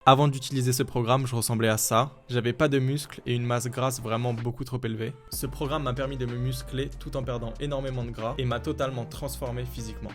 Avant d'utiliser ce programme, je ressemblais à ça. J'avais pas de muscles et une masse grasse vraiment beaucoup trop élevée. Ce programme m'a permis de me muscler tout en perdant énormément de gras et m'a totalement transformé physiquement.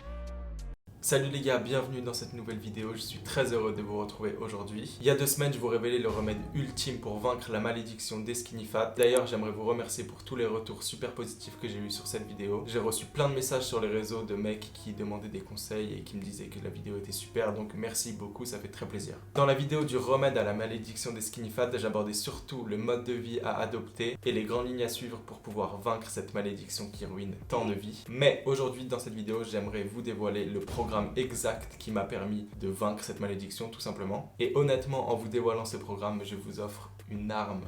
Salut les gars, bienvenue dans cette nouvelle vidéo, je suis très heureux de vous retrouver aujourd'hui. Il y a 2 semaines, je vous révélais le remède ultime pour vaincre la malédiction des skinny fat. D'ailleurs, j'aimerais vous remercier pour tous les retours super positifs que j'ai eu sur cette vidéo. J'ai reçu plein de messages sur les réseaux de mecs qui demandaient des conseils et qui me disaient que la vidéo était super, donc merci beaucoup, ça fait très plaisir. Dans la vidéo du remède à la malédiction des skinny fat, j'abordais surtout le mode de vie à adopter et les grandes lignes à suivre pour pouvoir vaincre cette malédiction qui ruine tant de vies. Mais aujourd'hui, dans cette vidéo, j'aimerais vous dévoiler le programme exact qui m'a permis de vaincre cette malédiction tout simplement. Et honnêtement, en vous dévoilant ce programme, je vous offre une arme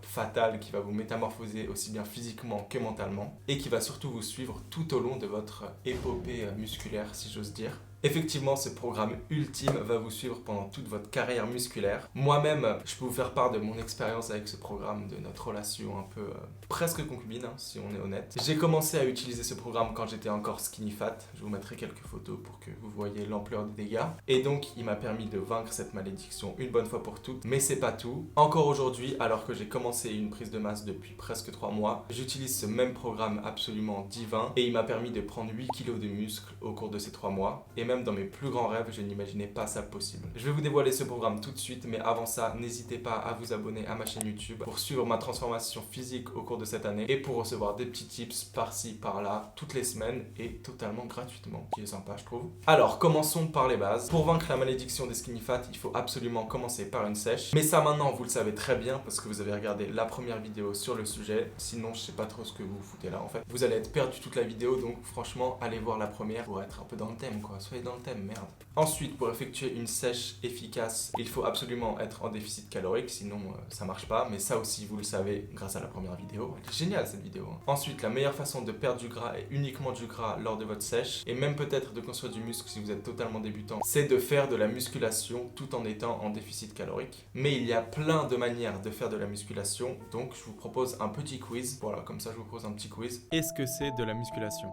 fatale qui va vous métamorphoser aussi bien physiquement que mentalement et qui va surtout vous suivre tout au long de votre épopée musculaire, si j'ose dire. Effectivement, ce programme ultime va vous suivre pendant toute votre carrière musculaire. Moi-même, je peux vous faire part de mon expérience avec ce programme, de notre relation un peu presque concubine, hein, si on est honnête. J'ai commencé à utiliser ce programme quand j'étais encore skinny fat. Je vous mettrai quelques photos pour que vous voyez l'ampleur des dégâts. Et donc, il m'a permis de vaincre cette malédiction une bonne fois pour toutes. Mais c'est pas tout. Encore aujourd'hui, alors que j'ai commencé une prise de masse depuis presque 3 mois, j'utilise ce même programme absolument divin et il m'a permis de prendre 8 kilos de muscles au cours de ces 3 mois. Et même dans mes plus grands rêves, je n'imaginais pas ça possible. Je vais vous dévoiler ce programme tout de suite, mais avant ça, n'hésitez pas à vous abonner à ma chaîne YouTube pour suivre ma transformation physique au cours de cette année et pour recevoir des petits tips par-ci, par-là, toutes les semaines et totalement gratuitement, qui est sympa je trouve. Alors, commençons par les bases. Pour vaincre la malédiction des skinny fat, il faut absolument commencer par une sèche. Mais ça maintenant, vous le savez très bien parce que vous avez regardé la première vidéo sur le sujet. Sinon, je sais pas trop ce que vous foutez là en fait. Vous allez être perdu toute la vidéo, donc franchement, allez voir la première pour être un peu dans le thème quoi. Soyez dans le thème, merde. Ensuite, pour effectuer une sèche efficace, il faut absolument être en déficit calorique, sinon ça marche pas. Mais ça aussi, vous le savez grâce à la première vidéo. Elle est géniale cette vidéo. Ensuite, la meilleure façon de perdre du gras et uniquement du gras lors de votre sèche, et même peut-être de construire du muscle si vous êtes totalement débutant, c'est de faire de la musculation tout en étant en déficit calorique. Mais il y a plein de manières de faire de la musculation, donc je vous propose un petit quiz. Voilà, comme ça je vous propose un petit quiz. Est-ce que c'est de la musculation ?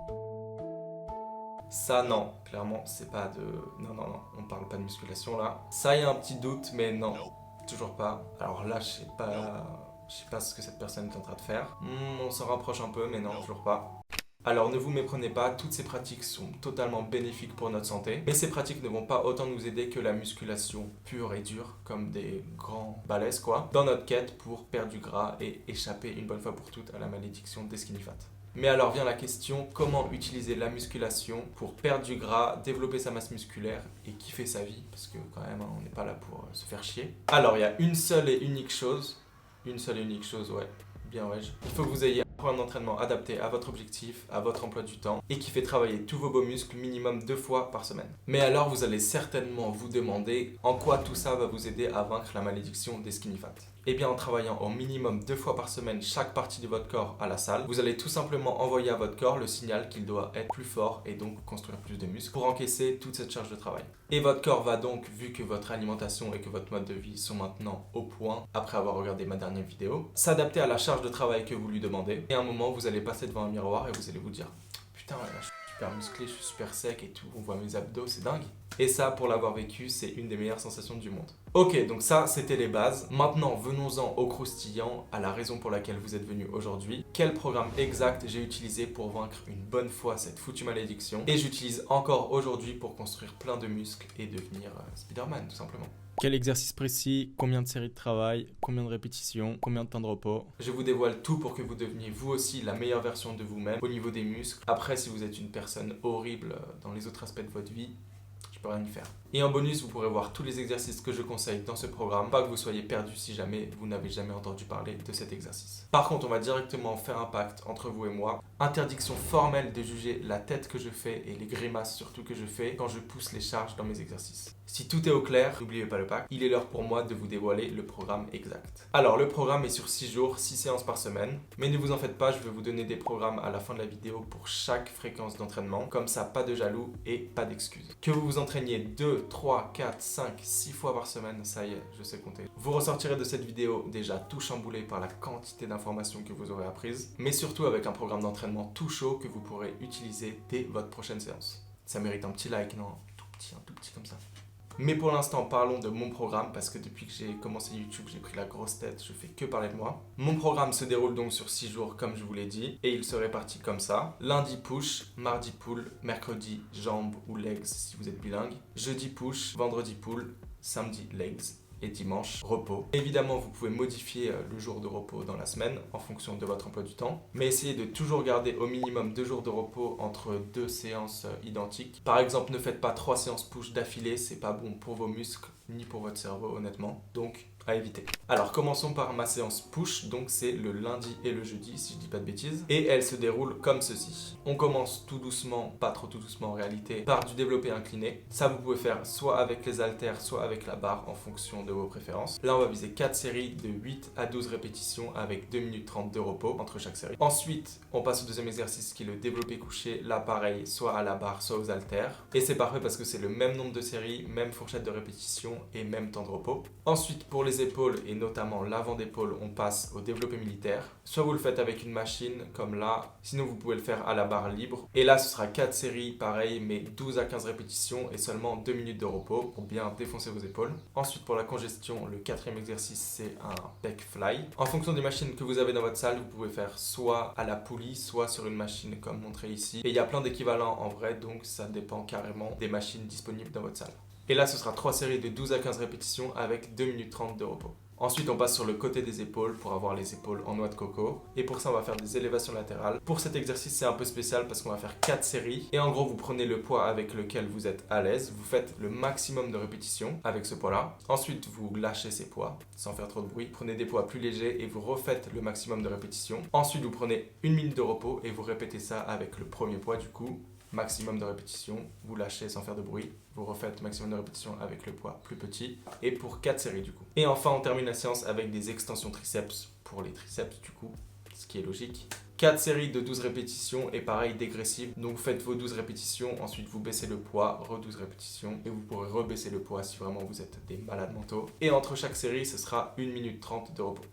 Ça non, clairement c'est pas de... Non, on parle pas de musculation là. Ça y a un petit doute, mais non, toujours pas. Alors là je sais pas ce que cette personne est en train de faire. On s'en rapproche un peu, mais non, toujours pas. Alors ne vous méprenez pas, toutes ces pratiques sont totalement bénéfiques pour notre santé, mais ces pratiques ne vont pas autant nous aider que la musculation pure et dure, comme des grands balèzes quoi, dans notre quête pour perdre du gras et échapper une bonne fois pour toutes à la malédiction des skinny fat. Mais alors vient la question, comment utiliser la musculation pour perdre du gras, développer sa masse musculaire et kiffer sa vie, parce que quand même on n'est pas là pour se faire chier. Alors il y a une seule et unique chose, ouais, bien ouais, il faut que vous ayez un programme d'entraînement adapté à votre objectif, à votre emploi du temps et qui fait travailler tous vos beaux muscles minimum 2 fois par semaine. Mais alors vous allez certainement vous demander en quoi tout ça va vous aider à vaincre la malédiction des skinny fat. Et bien en travaillant au minimum 2 fois par semaine chaque partie de votre corps à la salle, vous allez tout simplement envoyer à votre corps le signal qu'il doit être plus fort et donc construire plus de muscles pour encaisser toute cette charge de travail. Et votre corps va donc, vu que votre alimentation et que votre mode de vie sont maintenant au point, après avoir regardé ma dernière vidéo, s'adapter à la charge de travail que vous lui demandez. Et à un moment, vous allez passer devant un miroir et vous allez vous dire « Putain, là, je suis super musclé, je suis super sec et tout, on voit mes abdos, c'est dingue ». Et ça, pour l'avoir vécu, c'est une des meilleures sensations du monde. Ok, donc ça, c'était les bases. Maintenant, venons-en au croustillant, à la raison pour laquelle vous êtes venu aujourd'hui. Quel programme exact j'ai utilisé pour vaincre une bonne fois cette foutue malédiction? Et j'utilise encore aujourd'hui pour construire plein de muscles et devenir Spider-Man, tout simplement. Quel exercice précis, combien de séries de travail, combien de répétitions, combien de temps de repos. Je vous dévoile tout pour que vous deveniez vous aussi la meilleure version de vous-même au niveau des muscles. Après, si vous êtes une personne horrible dans les autres aspects de votre vie, je peux rien y faire. Et en bonus, vous pourrez voir tous les exercices que je conseille dans ce programme, pas que vous soyez perdu si jamais vous n'avez jamais entendu parler de cet exercice. Par contre, on va directement faire un pacte entre vous et moi. Interdiction formelle de juger la tête que je fais et les grimaces surtout que je fais quand je pousse les charges dans mes exercices. Si tout est au clair, n'oubliez pas le pacte, il est l'heure pour moi de vous dévoiler le programme exact. Alors, le programme est sur 6 jours, 6 séances par semaine, mais ne vous en faites pas, je vais vous donner des programmes à la fin de la vidéo pour chaque fréquence d'entraînement, comme ça pas de jaloux et pas d'excuses. Que vous vous entraîniez 2, 3, 4, 5, 6 fois par semaine, ça y est, je sais compter. Vous ressortirez de cette vidéo déjà tout chamboulé par la quantité d'informations que vous aurez apprises, mais surtout avec un programme d'entraînement tout chaud que vous pourrez utiliser dès votre prochaine séance. Ça mérite un petit like, non? Un tout petit comme ça. Mais pour l'instant, parlons de mon programme parce que depuis que j'ai commencé YouTube, j'ai pris la grosse tête, je fais que parler de moi. Mon programme se déroule donc sur 6 jours comme je vous l'ai dit et il se répartit comme ça. Lundi push, mardi pull, mercredi jambes ou legs si vous êtes bilingue, jeudi push, vendredi pull, samedi legs et dimanche repos. Évidemment, vous pouvez modifier le jour de repos dans la semaine en fonction de votre emploi du temps, mais essayez de toujours garder au minimum 2 jours de repos entre 2 séances identiques. Par exemple, ne faites pas 3 séances push d'affilée, c'est pas bon pour vos muscles ni pour votre cerveau honnêtement, donc à éviter. Alors commençons par ma séance push, donc c'est le lundi et le jeudi si je dis pas de bêtises, et elle se déroule comme ceci. On commence tout doucement, pas trop tout doucement en réalité, par du développé incliné. Ça vous pouvez faire soit avec les haltères, soit avec la barre en fonction de vos préférences. Là on va viser 4 séries de 8 à 12 répétitions avec 2 minutes 30 de repos entre chaque série. Ensuite on passe au deuxième exercice qui est le développé couché, là pareil, soit à la barre, soit aux haltères. Et c'est parfait parce que c'est le même nombre de séries, même fourchette de répétition et même temps de repos. Ensuite pour les épaules et notamment l'avant d'épaule, on passe au développé militaire. Soit vous le faites avec une machine comme là, sinon vous pouvez le faire à la barre libre. Et là ce sera 4 séries pareil mais 12 à 15 répétitions et seulement 2 minutes de repos pour bien défoncer vos épaules. Ensuite pour la congestion, le quatrième exercice c'est un pec fly. En fonction des machines que vous avez dans votre salle, vous pouvez faire soit à la poulie, soit sur une machine comme montré ici. Et il y a plein d'équivalents en vrai, donc ça dépend carrément des machines disponibles dans votre salle. Et là, ce sera 3 séries de 12 à 15 répétitions avec 2 minutes 30 de repos. Ensuite, on passe sur le côté des épaules pour avoir les épaules en noix de coco. Et pour ça, on va faire des élévations latérales. Pour cet exercice, c'est un peu spécial parce qu'on va faire 4 séries. Et en gros, vous prenez le poids avec lequel vous êtes à l'aise. Vous faites le maximum de répétitions avec ce poids-là. Ensuite, vous lâchez ces poids sans faire trop de bruit. Prenez des poids plus légers et vous refaites le maximum de répétitions. Ensuite, vous prenez 1 minute de repos et vous répétez ça avec le premier poids du coup. Maximum de répétitions, vous lâchez sans faire de bruit, vous refaites maximum de répétitions avec le poids plus petit et pour 4 séries du coup. Et enfin on termine la séance avec des extensions triceps pour les triceps du coup, ce qui est logique. 4 séries de 12 répétitions et pareil dégressive, donc vous faites vos 12 répétitions, ensuite vous baissez le poids, re-12 répétitions et vous pourrez rebaisser le poids si vraiment vous êtes des malades mentaux. Et entre chaque série ce sera 1 minute 30 de repos.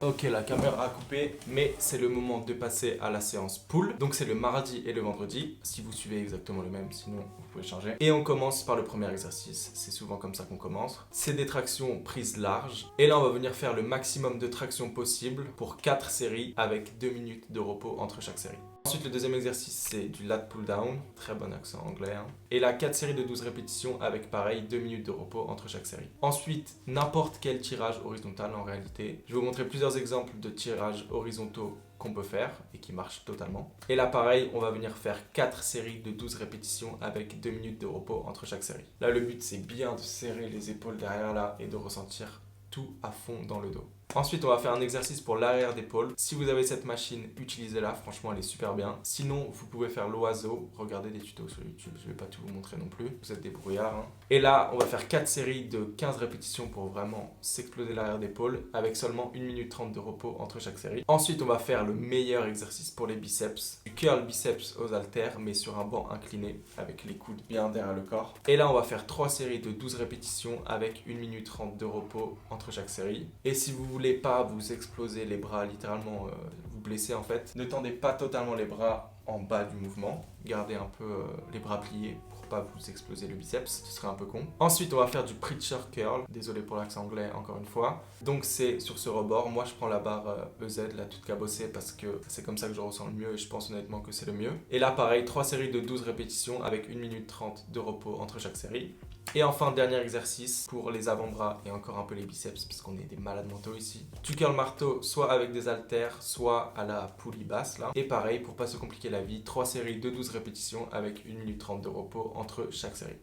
Ok, la caméra a coupé, mais c'est le moment de passer à la séance pull. Donc c'est le mardi et le vendredi, si vous suivez exactement le même, sinon vous pouvez changer. Et on commence par le premier exercice, c'est souvent comme ça qu'on commence. C'est des tractions prises larges. Et là on va venir faire le maximum de tractions possible pour 4 séries avec 2 minutes de repos entre chaque série. Ensuite, le deuxième exercice, c'est du lat pull down, très bon accent anglais. Et là, 4 séries de 12 répétitions avec pareil 2 minutes de repos entre chaque série. Ensuite, n'importe quel tirage horizontal en réalité. Je vais vous montrer plusieurs exemples de tirages horizontaux qu'on peut faire et qui marchent totalement. Et là pareil, on va venir faire 4 séries de 12 répétitions avec 2 minutes de repos entre chaque série. Là le but c'est bien de serrer les épaules derrière là et de ressentir tout à fond dans le dos. Ensuite, on va faire un exercice pour l'arrière d'épaule. Si vous avez cette machine, utilisez-la. Franchement, elle est super bien. Sinon, vous pouvez faire l'oiseau. Regardez des tutos sur YouTube. Je ne vais pas tout vous montrer non plus. Vous êtes des brouillards. Et là, on va faire 4 séries de 15 répétitions pour vraiment s'exploser l'arrière d'épaule avec seulement 1 minute 30 de repos entre chaque série. Ensuite, on va faire le meilleur exercice pour les biceps. Du curl biceps aux haltères, mais sur un banc incliné avec les coudes bien derrière le corps. Et là, on va faire 3 séries de 12 répétitions avec 1 minute 30 de repos entre chaque série. Et si vous voulez pas vous exploser les bras, littéralement vous blesser en fait, ne tendez pas totalement les bras en bas du mouvement, gardez un peu les bras pliés pour pas vous exploser le biceps, ce serait un peu con. Ensuite on va faire du preacher curl, désolé pour l'accent anglais encore une fois, donc c'est sur ce rebord. Moi je prends la barre EZ, la toute cabossée, parce que c'est comme ça que je ressens le mieux et je pense honnêtement que c'est le mieux. Et là pareil, 3 séries de 12 répétitions avec 1 minute 30 de repos entre chaque série. Et enfin, dernier exercice pour les avant-bras et encore un peu les biceps parce qu'on est des malades mentaux ici. Tu curls marteau soit avec des haltères, soit à la poulie basse là. Et pareil, pour pas se compliquer la vie, 3 séries de 12 répétitions avec 1 minute 30 de repos entre chaque série.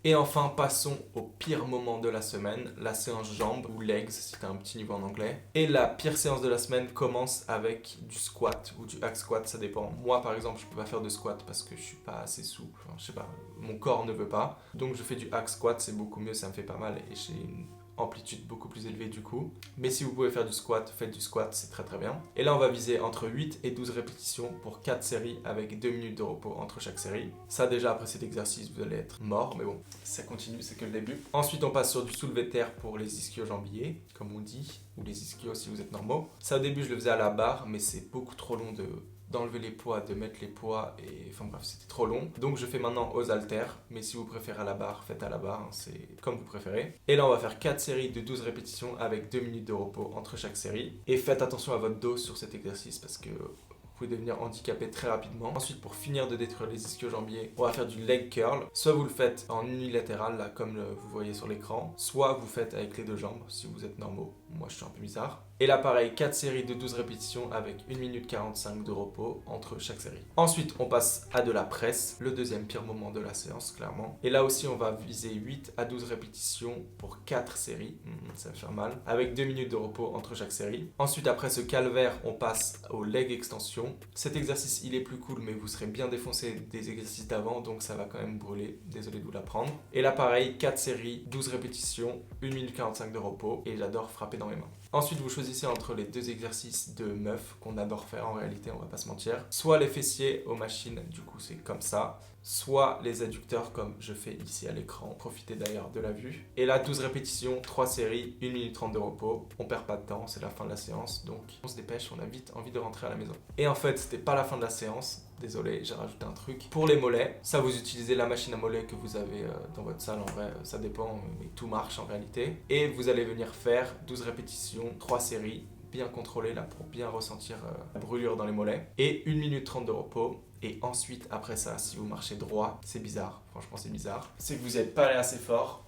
Et enfin, passons au pire moment de la semaine, la séance jambes ou legs si tu as un petit niveau en anglais. Et la pire séance de la semaine commence avec du squat ou du hack squat, ça dépend. Moi par exemple, je peux pas faire de squat parce que je suis pas assez souple, enfin, je sais pas, mon corps ne veut pas. Donc je fais du hack squat, c'est beaucoup mieux, ça me fait pas mal et j'ai une amplitude beaucoup plus élevée du coup. Mais si vous pouvez faire du squat, faites du squat, c'est très très bien. Et là on va viser entre 8 et 12 répétitions pour 4 séries avec 2 minutes de repos entre chaque série. Ça déjà après cet exercice vous allez être mort, mais bon, ça continue, c'est que le début. Ensuite on passe sur du soulevé de terre pour les ischio-jambiers, comme on dit, ou les ischios si vous êtes normaux. Ça au début je le faisais à la barre, mais c'est beaucoup trop long d'enlever les poids, de mettre les poids, et enfin bref, c'était trop long. Donc je fais maintenant aux haltères, mais si vous préférez à la barre, faites à la barre, hein, c'est comme vous préférez. Et là on va faire 4 séries de 12 répétitions avec 2 minutes de repos entre chaque série. Et faites attention à votre dos sur cet exercice parce que vous pouvez devenir handicapé très rapidement. Ensuite, pour finir de détruire les ischio-jambiers, on va faire du leg curl. Soit vous le faites en unilatéral, là, comme vous voyez sur l'écran, soit vous faites avec les deux jambes, si vous êtes normaux. Moi, je suis un peu bizarre. Et là, pareil, 4 séries de 12 répétitions avec 1 minute 45 de repos entre chaque série. Ensuite, on passe à de la presse, le deuxième pire moment de la séance, clairement. Et là aussi, on va viser 8 à 12 répétitions pour 4 séries. Ça va faire mal. Avec 2 minutes de repos entre chaque série. Ensuite, après ce calvaire, on passe au leg extension. Cet exercice, il est plus cool, mais vous serez bien défoncé des exercices d'avant, donc ça va quand même brûler. Désolé de vous l'apprendre. Et là, pareil, 4 séries, 12 répétitions, 1 minute 45 de repos. Et j'adore frapper dans mes mains. Ensuite, vous choisissez entre les deux exercices de meuf qu'on adore faire en réalité, on va pas se mentir. Soit les fessiers aux machines, du coup c'est comme ça. Soit les adducteurs comme je fais ici à l'écran. Profitez d'ailleurs de la vue. Et là, 12 répétitions, 3 séries, 1 minute 30 de repos. On perd pas de temps, c'est la fin de la séance. Donc on se dépêche, on a vite envie de rentrer à la maison. Et en fait, c'était pas la fin de la séance. Désolé, j'ai rajouté un truc. Pour les mollets, ça vous utilisez la machine à mollets que vous avez dans votre salle. En vrai, ça dépend, mais tout marche en réalité. Et vous allez venir faire 12 répétitions, 3 séries, bien contrôlées là pour bien ressentir la brûlure dans les mollets. Et 1 minute 30 de repos. Et ensuite, après ça, si vous marchez droit, c'est bizarre. Franchement, c'est bizarre. C'est que vous n'êtes pas allé assez fort.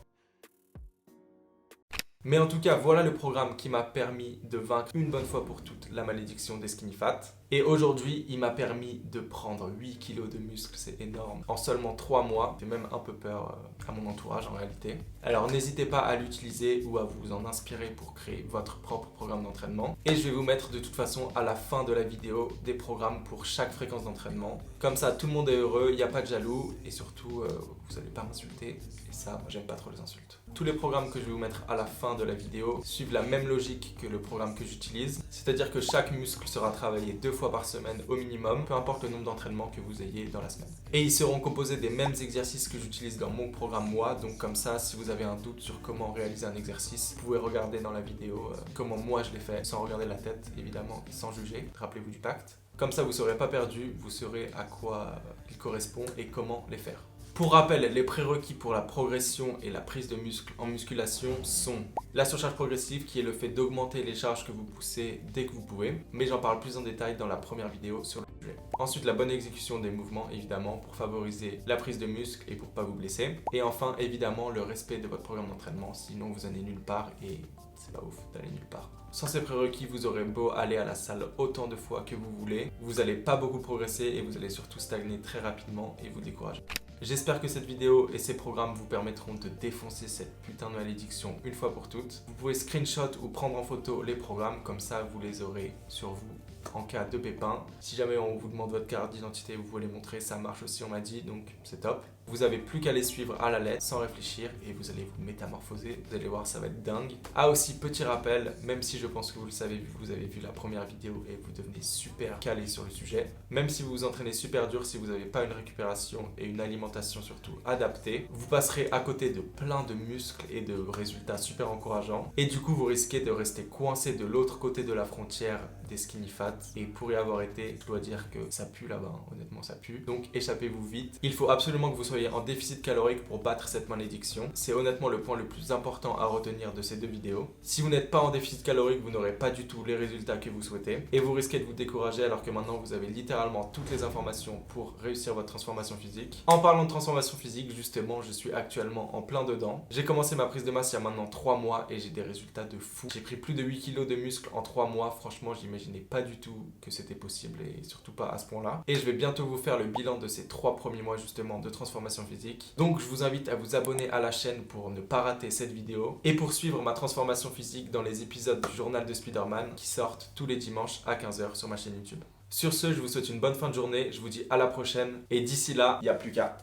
Mais en tout cas, voilà le programme qui m'a permis de vaincre une bonne fois pour toutes la malédiction des skinny fat. Et aujourd'hui, il m'a permis de prendre 8 kilos de muscles, c'est énorme. En seulement 3 mois, j'ai même un peu peur à mon entourage en réalité. Alors n'hésitez pas à l'utiliser ou à vous en inspirer pour créer votre propre programme d'entraînement. Et je vais vous mettre de toute façon à la fin de la vidéo des programmes pour chaque fréquence d'entraînement. Comme ça, tout le monde est heureux, il n'y a pas de jaloux et surtout, vous n'allez pas m'insulter. Et ça, moi j'aime pas trop les insultes. Tous les programmes que je vais vous mettre à la fin de la vidéo suivent la même logique que le programme que j'utilise. C'est-à-dire que chaque muscle sera travaillé 2 fois par semaine au minimum, peu importe le nombre d'entraînements que vous ayez dans la semaine. Et ils seront composés des mêmes exercices que j'utilise dans mon programme moi, donc comme ça, si vous avez un doute sur comment réaliser un exercice, vous pouvez regarder dans la vidéo comment moi je l'ai fait, sans regarder la tête évidemment, sans juger, rappelez-vous du pacte. Comme ça, vous ne serez pas perdu, vous saurez à quoi il correspond et comment les faire. Pour rappel, les prérequis pour la progression et la prise de muscle en musculation sont la surcharge progressive qui est le fait d'augmenter les charges que vous poussez dès que vous pouvez, mais j'en parle plus en détail dans la première vidéo sur le sujet. Ensuite, la bonne exécution des mouvements évidemment pour favoriser la prise de muscle et pour pas vous blesser. Et enfin, évidemment, le respect de votre programme d'entraînement, sinon vous allez nulle part et c'est pas ouf d'aller nulle part. Sans ces prérequis, vous aurez beau aller à la salle autant de fois que vous voulez, vous n'allez pas beaucoup progresser et vous allez surtout stagner très rapidement et vous décourager. J'espère que cette vidéo et ces programmes vous permettront de défoncer cette putain de malédiction une fois pour toutes. Vous pouvez screenshot ou prendre en photo les programmes, comme ça vous les aurez sur vous en cas de pépin. Si jamais on vous demande votre carte d'identité, vous pouvez les montrer, ça marche aussi on m'a dit, donc c'est top. Vous avez plus qu'à les suivre à la lettre sans réfléchir et vous allez vous métamorphoser, vous allez voir ça va être dingue. Ah aussi petit rappel, même si je pense que vous le savez vu que vous avez vu la première vidéo et vous devenez super calé sur le sujet, même si vous vous entraînez super dur, si vous n'avez pas une récupération et une alimentation surtout adaptée, vous passerez à côté de plein de muscles et de résultats super encourageants et du coup vous risquez de rester coincé de l'autre côté de la frontière des skinny fat et pour y avoir été, je dois dire que ça pue là-bas, hein. Honnêtement ça pue, donc échappez-vous vite. Il faut absolument que vous soyez en déficit calorique pour battre cette malédiction. C'est honnêtement le point le plus important à retenir de ces deux vidéos. Si vous n'êtes pas en déficit calorique, vous n'aurez pas du tout les résultats que vous souhaitez et vous risquez de vous décourager alors que maintenant vous avez littéralement toutes les informations pour réussir votre transformation physique. En parlant de transformation physique, justement, je suis actuellement en plein dedans. J'ai commencé ma prise de masse il y a maintenant 3 mois et j'ai des résultats de fou. J'ai pris plus de 8 kilos de muscles en 3 mois. Franchement, j'imaginais pas du tout que c'était possible et surtout pas à ce point-là. Et je vais bientôt vous faire le bilan de ces 3 premiers mois justement de transformation physique. Donc je vous invite à vous abonner à la chaîne pour ne pas rater cette vidéo et pour suivre ma transformation physique dans les épisodes du journal de Spider-Man qui sortent tous les dimanches à 15h sur ma chaîne YouTube. Sur ce, je vous souhaite une bonne fin de journée, je vous dis à la prochaine et d'ici là, il n'y a plus qu'à.